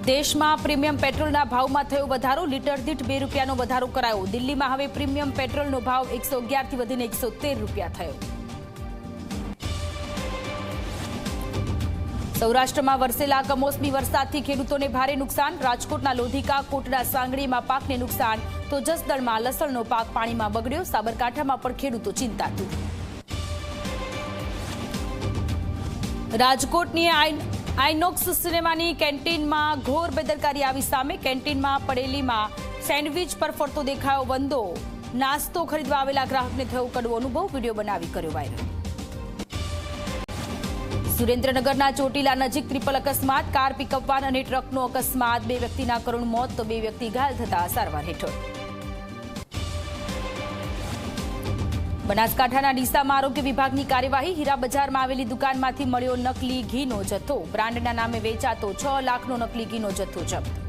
દેશમાં પ્રીમિયમ પેટ્રોલના ભાવમાં થયો વધારો, લીટર દીઠ ₹2નો વધારો કરાયો। દિલ્હીમાં હવે પ્રીમિયમ પેટ્રોલનો ભાવ 111 થી વધીને ₹113 થયો। સૌરાષ્ટ્રમાં વરસેલા કમોસમી વરસાદથી ખેડૂતોને ભારે નુકસાન। રાજકોટના લોધિકા, કોટડા, સાંગડીમાં પાકને નુકસાન તો જસદણમાં લસણનો પાક પાણીમાં બગડ્યો। સાબરકાંઠામાં પણ ખેડૂતો ચિંતાતુર। રાજકોટની આઇનોક્સ સિનેમાની કેન્ટીનમાં ઘોર બેદરકારી આવી સામે। કેન્ટીનમાં પડેલીમાં સેન્ડવીચ પર ફરતો દેખાયો વંદો। નાસ્તો ખરીદવા આવેલા ગ્રાહકને થયો કડવો અનુભવ, વિડીયો બનાવી કર્યો વાયરલ। સુરેન્દ્રનગરના ચોટીલા નજીક ટ્રિપલ અકસ્માત, કાર, પિકઅપ વાન અને ટ્રકનો અકસ્માત। 2 વ્યક્તિના કરુણ મોત તો 2 વ્યક્તિ ઘાયલ થતા સારવાર હેઠળ। બનાસકાંઠાના ડીસામાં આરોગ્ય વિભાગની કાર્યવાહી। હીરા બજારમાં આવેલી દુકાનમાંથી મળ્યો નકલી ઘીનો જથ્થો। બ્રાન્ડના નામે વેચાતો 6 લાખનો નકલી ઘીનો જથ્થો જપ્ત।